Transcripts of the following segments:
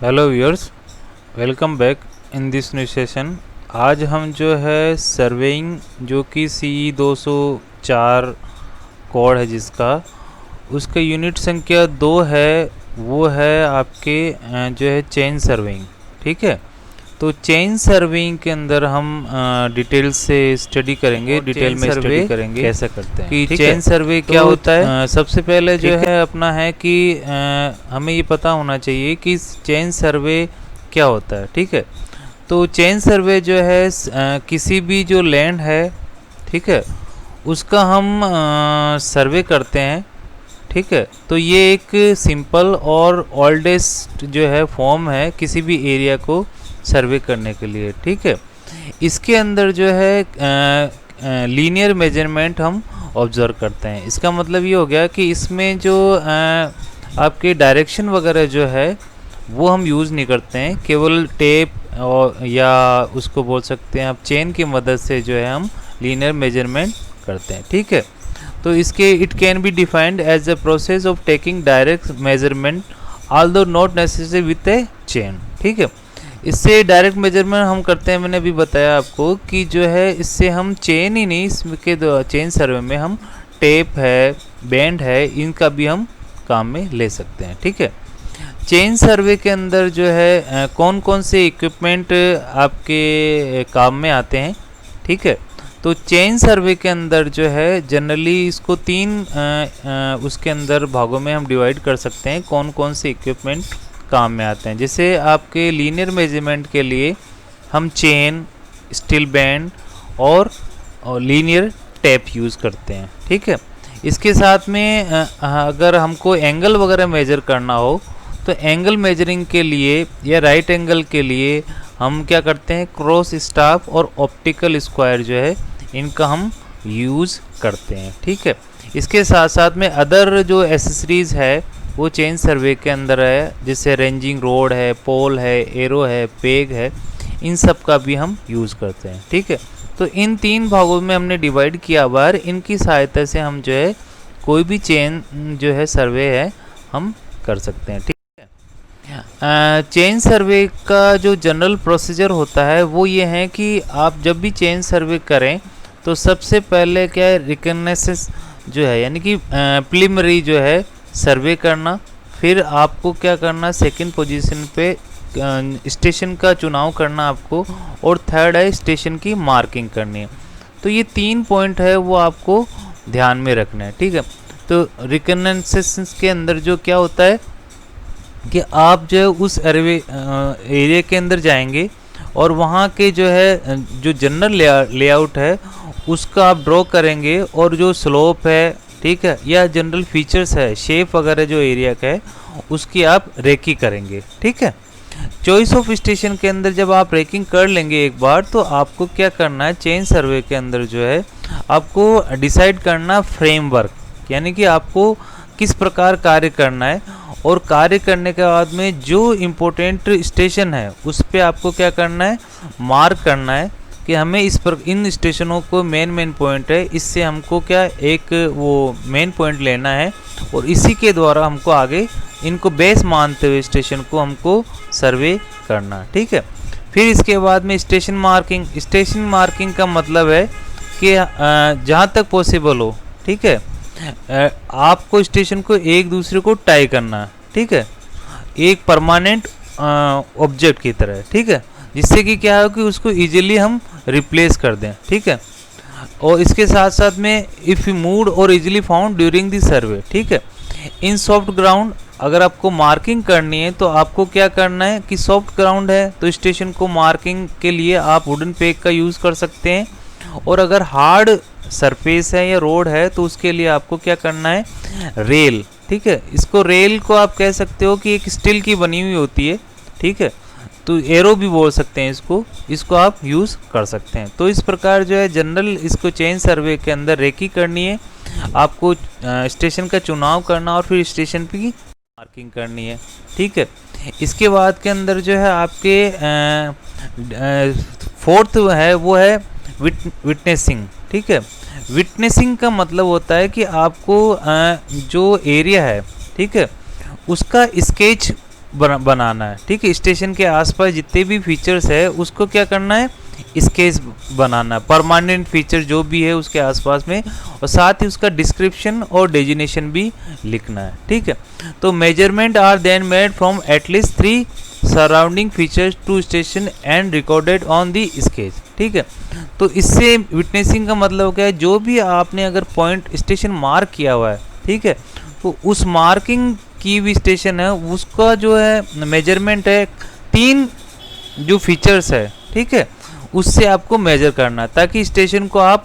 Hello viewers, welcome back in this new session. आज हम जो है सर्वेइंग जो कि CE 204 कोड है जिसका उसका यूनिट संख्या 2 है, वो है आपके जो है चेन सर्वेइंग। ठीक है, तो चेन सर्वेइंग के अंदर हम डिटेल से स्टडी करेंगे, डिटेल में स्टडी करेंगे कैसे करते हैं कि चेन सर्वे क्या होता है। सबसे पहले जो है अपना है कि हमें ये पता होना चाहिए कि चेन सर्वे क्या होता है। ठीक है, तो चेन सर्वे जो है किसी भी जो लैंड है, ठीक है, उसका हम सर्वे करते हैं। ठीक है, तो ये एक सिंपल और ओल्डेस्ट जो है फॉर्म है किसी भी एरिया को सर्वे करने के लिए। ठीक है, इसके अंदर जो है लीनियर मेजरमेंट हम ऑब्जर्व करते हैं। इसका मतलब ये हो गया कि इसमें जो आपके डायरेक्शन वगैरह जो है वो हम यूज़ नहीं करते हैं, केवल टेप और या उसको बोल सकते हैं आप चेन की मदद से जो है हम लीनियर मेजरमेंट करते हैं। ठीक है, तो इसके it can be defined as a process of taking direct measurement although not necessary with a chain. ठीक है, इससे डायरेक्ट मेजरमेंट हम करते हैं। मैंने अभी बताया आपको कि जो है इससे हम चेन ही नहीं, इसके चेन सर्वे में हम टेप है, बैंड है, इनका भी हम काम में ले सकते हैं। ठीक है, चेन सर्वे के अंदर जो है कौन कौन से इक्विपमेंट आपके काम में आते हैं। ठीक है, तो चेन सर्वे के अंदर जो है जनरली इसको तीन उसके अंदर भागों में हम डिवाइड कर सकते हैं कौन कौन से इक्विपमेंट काम में आते हैं। जैसे आपके लीनियर मेजरमेंट के लिए हम चेन, स्टील बैंड और लीनियर टेप यूज़ करते हैं। ठीक है, इसके साथ में अगर हमको एंगल वगैरह मेजर करना हो तो एंगल मेजरिंग के लिए या राइट एंगल के लिए हम क्या करते हैं, क्रॉस स्टाफ और ऑप्टिकल स्क्वायर जो है इनका हम यूज़ करते हैं। ठीक है, इसके साथ साथ में अदर जो एसेसरीज़ है वो चेन सर्वे के अंदर है, जैसे रेंजिंग रोड है, पोल है, एरो है, पेग है, इन सब का भी हम यूज़ करते हैं। ठीक है, तो इन तीन भागों में हमने डिवाइड किया हुआ है। इनकी सहायता से हम जो है कोई भी चेन जो है सर्वे है हम कर सकते हैं। ठीक है, चेन सर्वे का जो जनरल प्रोसीजर होता है वो ये है कि आप जब भी चेन सर्वे करें तो सबसे पहले क्या है, रिकग्निशन जो है यानी कि प्रीलिमिनरी जो है सर्वे करना। फिर आपको क्या करना, सेकंड पोजीशन पे स्टेशन का चुनाव करना आपको, और थर्ड है स्टेशन की मार्किंग करनी है। तो ये तीन पॉइंट है वो आपको ध्यान में रखना है। ठीक है, तो रिकग्निशन के अंदर जो क्या होता है कि आप जो है उस एरिया के अंदर जाएंगे और वहाँ के जो है जो जनरल लेआउट है उसका आप ड्रॉ करेंगे, और जो स्लोप है, ठीक है, या जनरल फीचर्स है, शेप वगैरह जो एरिया का है उसकी आप रेकी करेंगे। ठीक है, चॉइस ऑफ स्टेशन के अंदर जब आप रेकिंग कर लेंगे एक बार, तो आपको क्या करना है, चेन सर्वे के अंदर जो है आपको डिसाइड करना फ्रेमवर्क, यानी कि आपको किस प्रकार कार्य करना है, और कार्य करने के बाद में जो इम्पोर्टेंट स्टेशन है उस पर आपको क्या करना है, मार्क करना है कि हमें इस पर इन स्टेशनों को मेन पॉइंट है, इससे हमको क्या एक वो मेन पॉइंट लेना है, और इसी के द्वारा हमको आगे इनको बेस मानते हुए स्टेशन को हमको सर्वे करना। ठीक है, फिर इसके बाद में स्टेशन मार्किंग का मतलब है कि जहाँ तक पॉसिबल हो, ठीक है, आपको स्टेशन को एक दूसरे को टाई करना है। ठीक है, एक परमानेंट ऑब्जेक्ट की तरह। ठीक है, जिससे कि क्या है कि उसको इजीली हम रिप्लेस कर दें। ठीक है, और इसके साथ साथ में इफ़ यू मूड और easily found during the survey. ठीक है, इन सॉफ्ट ग्राउंड अगर आपको मार्किंग करनी है तो आपको क्या करना है कि सॉफ्ट ग्राउंड है तो स्टेशन को मार्किंग के लिए आप वुडन पेग का यूज़ कर सकते हैं, और अगर हार्ड सरफेस है या रोड है तो उसके लिए आपको क्या करना है, रेल। ठीक है, इसको रेल को आप कह सकते हो कि एक स्टील की बनी हुई होती है। ठीक है, तो एरो भी बोल सकते हैं इसको आप यूज़ कर सकते हैं। तो इस प्रकार जो है जनरल इसको चेन सर्वे के अंदर रेकी करनी है, आपको स्टेशन का चुनाव करना और फिर स्टेशन की मार्किंग करनी है। ठीक है, इसके बाद के अंदर जो है आपके फोर्थ है वो है विटनेसिंग। ठीक है, विटनेसिंग का मतलब होता है कि आपको जो एरिया है, ठीक है, उसका स्केच बनाना है, ठीक है। स्टेशन के आसपास जितने भी फीचर्स है उसको क्या करना है, स्केच बनाना है, परमानेंट फीचर जो भी है उसके आसपास में, और साथ ही उसका डिस्क्रिप्शन और डेजिनेशन भी लिखना है, ठीक है। तो measurement are then made from at least 3 surrounding features to station and recorded on the sketch, ठीक है। तो इससे विटनेसिंग का मतलब क्या है, जो भी आपने अगर पॉइंट स्टेशन मार्क किया हुआ है, ठीक है, तो उस मार्किंग की भी स्टेशन है उसका जो है मेजरमेंट है 3 जो फीचर्स है, ठीक है, उससे आपको मेजर करना है ताकि स्टेशन को आप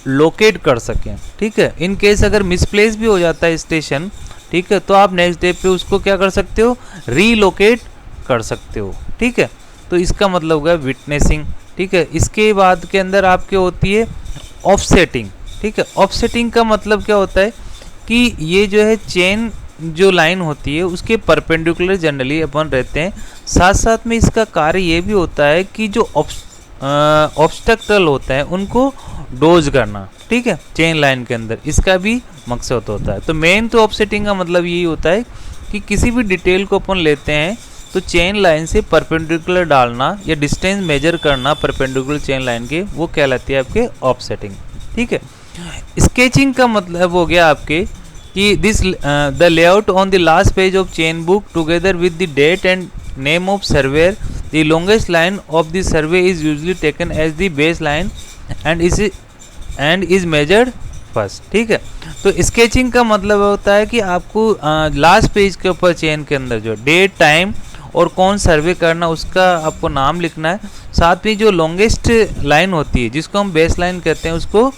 लोकेट कर सकें, ठीक है। इन केस अगर मिसप्लेस भी हो जाता है स्टेशन, ठीक है, तो आप नेक्स्ट डे पे उसको क्या कर सकते हो, रीलोकेट कर सकते हो, ठीक है। तो इसका मतलब होगा विटनेसिंग, ठीक है। इसके बाद के अंदर आपके होती है ऑफसेटिंग, ठीक है। ऑफसेटिंग का मतलब क्या होता है कि ये जो है चेन जो लाइन होती है उसके परपेंडिकुलर जनरली अपन रहते हैं, साथ साथ में इसका कार्य ये भी होता है कि जो ऑब्स्टैकल होता है उनको डोज करना, ठीक है, चेन लाइन के अंदर, इसका भी मकसद होता है। तो मेन तो ऑफसेटिंग का मतलब यही होता है कि किसी भी डिटेल को अपन लेते हैं तो चेन लाइन से परपेंडिकुलर डालना या डिस्टेंस मेजर करना परपेंडिकुलर चेन लाइन के, वो कहलाती है आपके ऑफसेटिंग, ठीक है। स्केचिंग का मतलब हो गया आपके कि this the layout on the last page of chain book together with the date and name of surveyor, the longest line of the survey is usually taken as the base line and is measured first, ठीक है। तो sketching का मतलब होता है कि आपको last page के ऊपर चेन के अंदर जो डेट, टाइम और कौन सर्वे करना उसका आपको नाम लिखना है, साथ में जो लॉन्गेस्ट लाइन होती है जिसको हम बेस लाइन कहते हैं उसको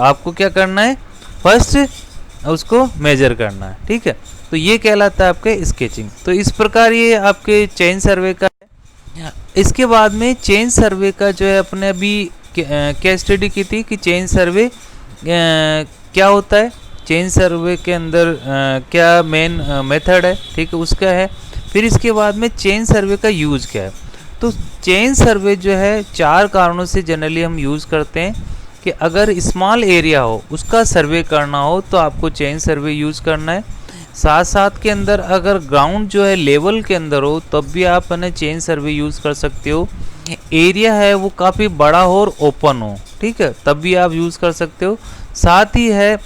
आपको क्या करना है, फर्स्ट उसको मेजर करना है, ठीक है। तो ये कहलाता है आपके स्केचिंग। तो इस प्रकार ये आपके चेन सर्वे का है। इसके बाद में चेन सर्वे का जो है अपने अभी क्या स्टडी की थी कि चेन सर्वे क्या होता है, चेन सर्वे के अंदर क्या मेन मेथड है, ठीक है, उसका है। फिर इसके बाद में चेन सर्वे का यूज़ क्या है। तो चेन सर्वे जो है 4 कारणों से जनरली हम यूज़ करते हैं कि अगर स्मॉल एरिया हो उसका सर्वे करना हो तो आपको चेन सर्वे यूज़ करना है। साथ साथ के अंदर अगर ग्राउंड जो है लेवल के अंदर हो तब भी आप अपने चेन सर्वे यूज़ कर सकते हो। एरिया है वो काफ़ी बड़ा हो और ओपन हो, ठीक है, तब भी आप यूज़ कर सकते हो। साथ ही है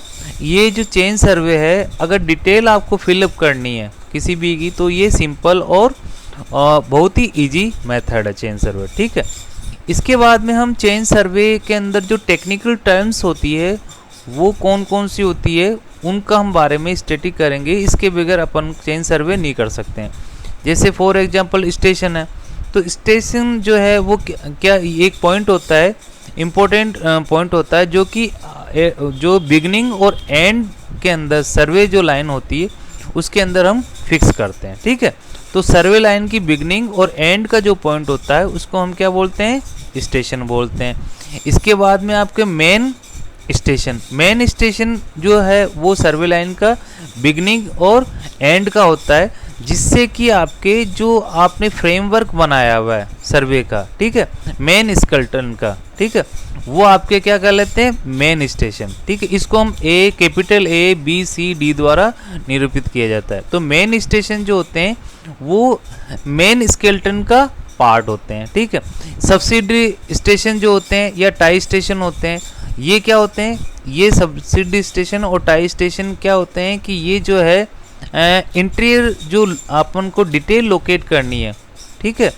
ये जो चेन सर्वे है अगर डिटेल आपको फिलअप करनी है किसी भी की तो ये सिंपल और बहुत ही इजी मेथड है चेन सर्वे, ठीक है। इसके बाद में हम चेन सर्वे के अंदर जो टेक्निकल टर्म्स होती है वो कौन कौन सी होती है उनका हम बारे में स्टडी करेंगे। इसके बगैर अपन चेन सर्वे नहीं कर सकते हैं। जैसे फॉर एग्जांपल स्टेशन है, तो स्टेशन जो है वो क्या एक पॉइंट होता है, इम्पोर्टेंट पॉइंट होता है जो कि जो बिगनिंग और एंड के अंदर सर्वे जो लाइन होती है उसके अंदर हम फिक्स करते हैं, ठीक है। तो सर्वे लाइन की बिगनिंग और एंड का जो पॉइंट होता है उसको हम क्या बोलते हैं, स्टेशन बोलते हैं। इसके बाद में आपके मेन स्टेशन जो है वो सर्वे लाइन का बिगनिंग और एंड का होता है, जिससे कि आपके जो आपने फ्रेमवर्क बनाया हुआ है सर्वे का, ठीक है, मेन स्केलेटन का, ठीक है, वो आपके क्या कर लेते हैं, मेन स्टेशन, ठीक है। इसको हम capital A B C D द्वारा निरूपित किया जाता है। तो मेन स्टेशन जो होते हैं वो मेन स्केलेटन का पार्ट होते हैं, ठीक है। सब्सिडरी स्टेशन जो होते हैं या टाई स्टेशन होते हैं, ये क्या होते हैं, ये सब्सिडी स्टेशन और टाई स्टेशन क्या होते हैं कि ये जो है इंटीरियर जो अपन को डिटेल लोकेट करनी है, ठीक है,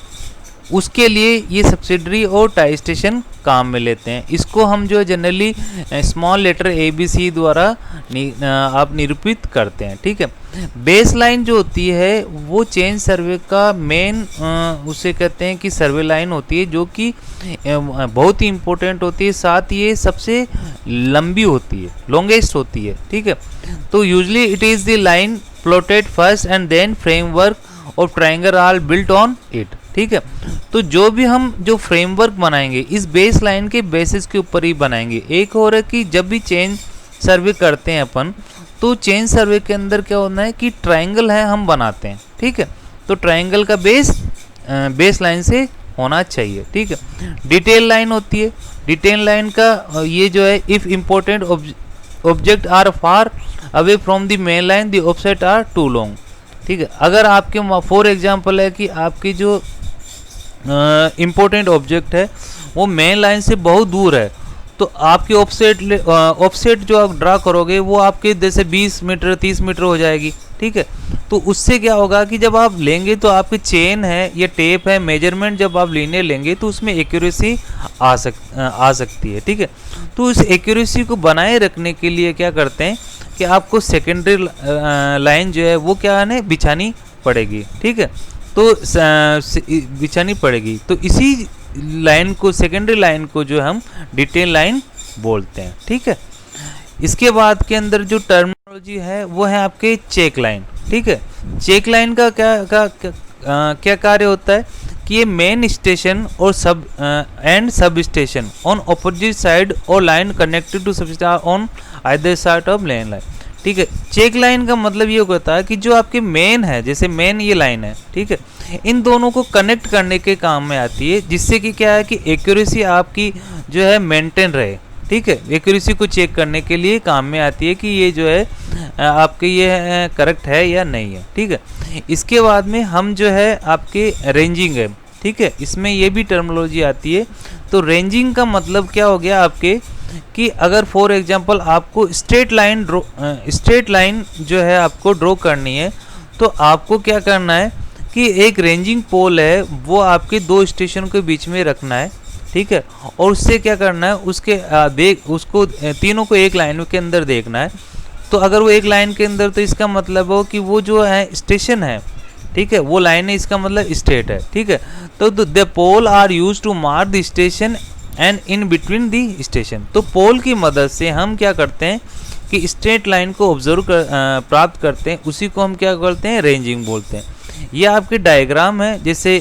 उसके लिए ये सब्सिडरी और टाई स्टेशन काम में लेते हैं। इसको हम जो जनरली स्मॉल लेटर ABC द्वारा आप निरूपित करते हैं, ठीक है। बेस लाइन जो होती है वो चेन सर्वे का मेन उसे कहते हैं कि सर्वे लाइन होती है जो कि बहुत ही इम्पोर्टेंट होती है, साथ ये सबसे लंबी होती है, लॉन्गेस्ट होती है, ठीक है। तो usually it is the line plotted first and then framework और triangle are built on it, ठीक है। तो जो भी हम जो फ्रेमवर्क बनाएंगे इस बेस लाइन के बेसिस के ऊपर ही बनाएंगे। एक हो रहा है कि जब भी चेन सर्वे करते हैं अपन तो चेन सर्वे के अंदर क्या होना है कि ट्रायंगल है हम बनाते हैं, ठीक है। तो ट्रायंगल का बेस लाइन से होना चाहिए, ठीक है। डिटेल लाइन होती है, डिटेल लाइन का ये जो है if important object are far away from the main line the offset are too long, ठीक है। अगर आपके फॉर एग्जांपल है कि आपकी जो इम्पोर्टेंट ऑब्जेक्ट है वो मेन लाइन से बहुत दूर है, तो आपकी ऑफसेट जो आप ड्रा करोगे वो आपके जैसे 20 मीटर 30 मीटर हो जाएगी। ठीक है, तो उससे क्या होगा कि जब आप लेंगे तो आपकी चेन है या टेप है, मेजरमेंट जब आप लीनियर लेंगे तो उसमें एक्यूरेसी आ सकती है। ठीक है, तो उस एक्यूरेसी को बनाए रखने के लिए क्या करते हैं कि आपको सेकेंडरी लाइन जो है वो क्या है बिछानी पड़ेगी। ठीक है, तो बिछानी पड़ेगी, तो इसी लाइन को, सेकेंडरी लाइन को जो हम डिटेल लाइन बोलते हैं। ठीक है, इसके बाद के अंदर जो टर्मिनोलॉजी है वो है आपके चेक लाइन। ठीक है, चेक लाइन का क्या कार्य होता है कि ये मेन स्टेशन और sub station on opposite side और लाइन कनेक्टेड टू सब on either side of lane line. ठीक है, चेक लाइन का मतलब ये होता है कि जो आपके मेन है, जैसे मेन ये लाइन है, ठीक है, इन दोनों को कनेक्ट करने के काम में आती है, जिससे कि क्या है कि एक्यूरेसी आपकी जो है मेंटेन रहे। ठीक है, एक्यूरेसी को चेक करने के लिए काम में आती है कि ये जो है आपके ये करेक्ट है या नहीं है। ठीक है, इसके बाद में हम जो है आपके रेंजिंग है। ठीक है, इसमें ये भी टर्मिनोलॉजी आती है। तो रेंजिंग का मतलब क्या हो गया आपके कि अगर फॉर एग्जांपल आपको स्ट्रेट लाइन जो है आपको ड्रॉ करनी है, तो आपको क्या करना है कि एक रेंजिंग पोल है वो आपके दो स्टेशन के बीच में रखना है। ठीक है, और उससे क्या करना है, उसको तीनों को एक लाइन के अंदर देखना है। तो अगर वो एक लाइन के अंदर, तो इसका मतलब हो कि वो जो है स्टेशन है, ठीक है, वो लाइन है, इसका मतलब स्टेट है। ठीक है, तो the pole are use to mark the station and in between the station. तो पोल की मदद से हम क्या करते हैं कि स्ट्रेट लाइन को ऑब्जर्व प्राप्त करते हैं, उसी को हम क्या बोलते हैं, रेंजिंग बोलते हैं। ये आपके डायग्राम है, जैसे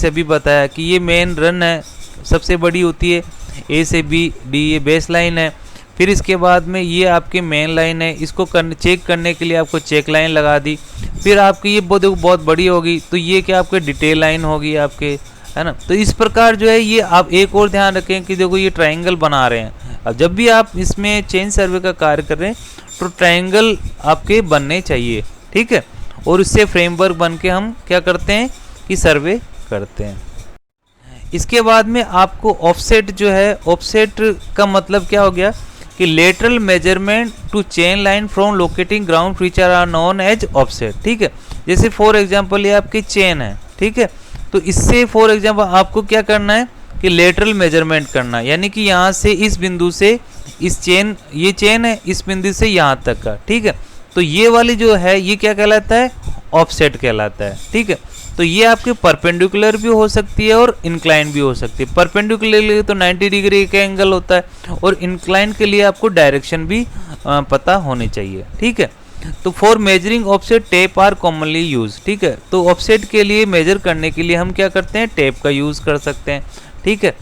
अभी बताया कि ये मेन रन है, सबसे बड़ी होती है, ए से बी डी ये बेस लाइन है। फिर इसके बाद में ये आपकी मेन लाइन है, इसको चेक करने के लिए आपको चेक लाइन लगा दी। फिर आपकी ये बहुत बड़ी होगी, तो ये क्या आपके डिटेल लाइन होगी आपके, है ना। तो इस प्रकार जो है ये आप एक और ध्यान रखें कि देखो ये ट्रायंगल बना रहे हैं। अब जब भी आप इसमें चेन सर्वे का कार्य कर रहे हैं तो ट्रायंगल आपके बनने चाहिए। ठीक है, और उससे फ्रेमवर्क बन के हम क्या करते हैं कि सर्वे करते हैं। इसके बाद में आपको ऑफसेट जो है, ऑफसेट का मतलब क्या हो गया कि lateral measurement to chain line from locating ground feature are known as offset. ठीक है, जैसे फॉर एग्जांपल ये आपकी चेन है, ठीक है, तो इससे फॉर एग्जांपल आपको क्या करना है कि लेटरल मेजरमेंट करना, यानी कि यहाँ से इस बिंदु से इस चेन, ये चेन है, इस बिंदु से यहाँ तक का। ठीक है, तो ये वाली जो है ये क्या कहलाता है, ऑफसेट कहलाता है। ठीक है, तो ये आपके परपेंडिकुलर भी हो सकती है और इंक्लाइन भी हो सकती है। परपेंडिकुलर के लिए तो 90 डिग्री का एंगल होता है, और इंक्लाइन के लिए आपको डायरेक्शन भी पता होनी चाहिए। ठीक है, तो for measuring offset tape are commonly use. ठीक है, तो ऑफसेट के लिए मेजर करने के लिए हम क्या करते हैं, टेप का यूज कर सकते हैं। ठीक है,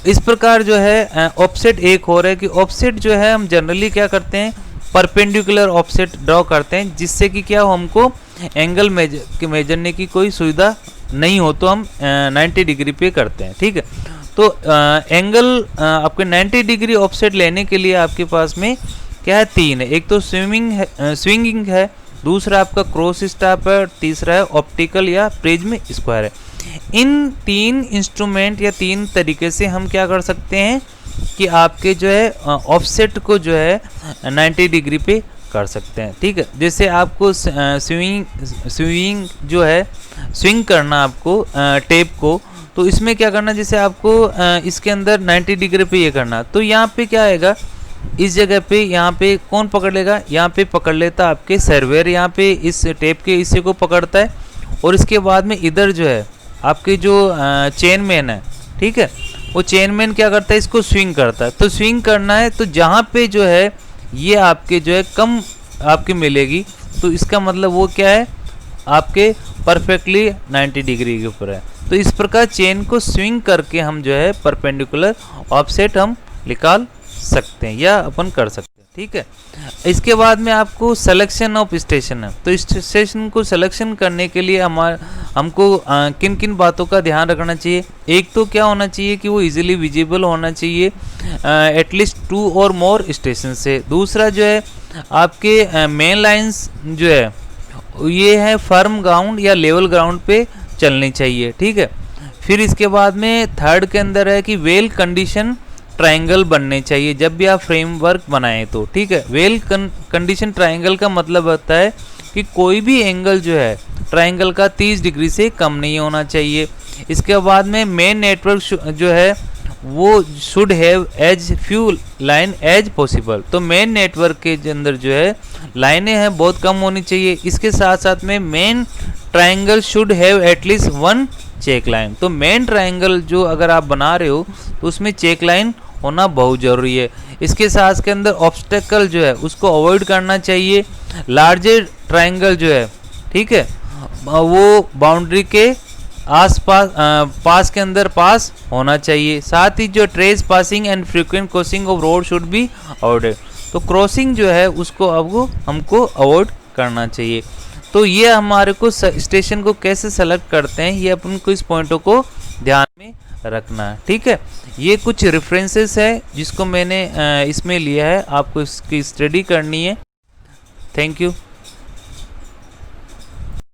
इस प्रकार जो है ऑफसेट एक और है कि ऑफसेट जो है हम जनरली क्या करते हैं, परपेंडिकुलर ऑफसेट ड्रॉ करते हैं, जिससे कि क्या हमको एंगल मेजरने की कोई सुविधा नहीं हो, तो हम 90 डिग्री पे करते हैं। ठीक है, तो एंगल आपके 90 डिग्री ऑफसेट लेने के लिए आपके पास में क्या है, तीन है। एक तो स्विंगिंग है, दूसरा आपका क्रॉस स्टाप है, तीसरा है ऑप्टिकल या प्रिज्म स्क्वायर है। इन तीन इंस्ट्रूमेंट या तीन तरीके से हम क्या कर सकते हैं कि आपके जो है ऑफसेट को जो है 90 डिग्री पे कर सकते हैं। ठीक है, जैसे आपको स्विंग जो है, स्विंग करना आपको टेप को, तो इसमें क्या करना, जैसे आपको इसके अंदर 90 डिग्री पे ये करना, तो यहाँ पे क्या आएगा, इस जगह पे यहाँ पे कौन पकड़ लेगा, यहाँ पे पकड़ लेता आपके सर्वेयर, यहाँ पे इस टेप के हिस्से को पकड़ता है, और इसके बाद में इधर जो है आपके जो चेन मैन है, ठीक है, वो चेन मैन क्या करता है, इसको स्विंग करता है। तो स्विंग करना है, तो जहाँ पे जो है ये आपके जो है कम आपके मिलेगी, तो इसका मतलब वो क्या है, आपके परफेक्टली 90 डिग्री के ऊपर है। तो इस प्रकार चेन को स्विंग करके हम जो है परपेंडिकुलर ऑफसेट हम निकाल सकते हैं या अपन कर सकते हैं। ठीक है, इसके बाद में आपको सिलेक्शन ऑफ स्टेशन है। तो स्टेशन को सिलेक्शन करने के लिए हमको किन किन बातों का ध्यान रखना चाहिए। एक तो क्या होना चाहिए कि वो इजीली विजिबल होना चाहिए एटलीस्ट 2 और मोर स्टेशन से। दूसरा जो है आपके मेन लाइंस जो है ये है फर्म ग्राउंड या लेवल ग्राउंड पे चलनी चाहिए, ठीक है। फिर इसके बाद में थर्ड के अंदर है कि वेल कंडीशन ट्रायंगल बनने चाहिए जब भी आप फ्रेमवर्क बनाएं तो, ठीक है। वेल कंडीशन ट्रायंगल का मतलब होता है कि कोई भी एंगल जो है ट्रायंगल का 30 डिग्री से कम नहीं होना चाहिए। इसके बाद में मेन नेटवर्क जो है वो should have as few line as possible. तो मेन नेटवर्क के अंदर जो है लाइनें हैं बहुत कम होनी चाहिए। इसके साथ साथ में main triangle should have at least one check line. तो मेन ट्रायंगल जो अगर आप बना रहे हो तो उसमें चेक लाइन होना बहुत ज़रूरी है। इसके साथ के अंदर ऑब्स्टेकल जो है उसको अवॉइड करना चाहिए। लार्जर ट्रायंगल जो है, ठीक है, वो बाउंड्री के आसपास पास के अंदर पास होना चाहिए। साथ ही जो trace passing and frequent crossing of road should be avoided. तो क्रॉसिंग जो है उसको अब हमको अवॉइड करना चाहिए। तो ये हमारे को स्टेशन को कैसे सेलेक्ट करते हैं ये अपन को इस पॉइंटों को ध्यान में रखना है, ठीक है। ये कुछ रेफरेंसेस है जिसको मैंने इसमें लिया है, आपको इसकी स्टडी करनी है। Thank you.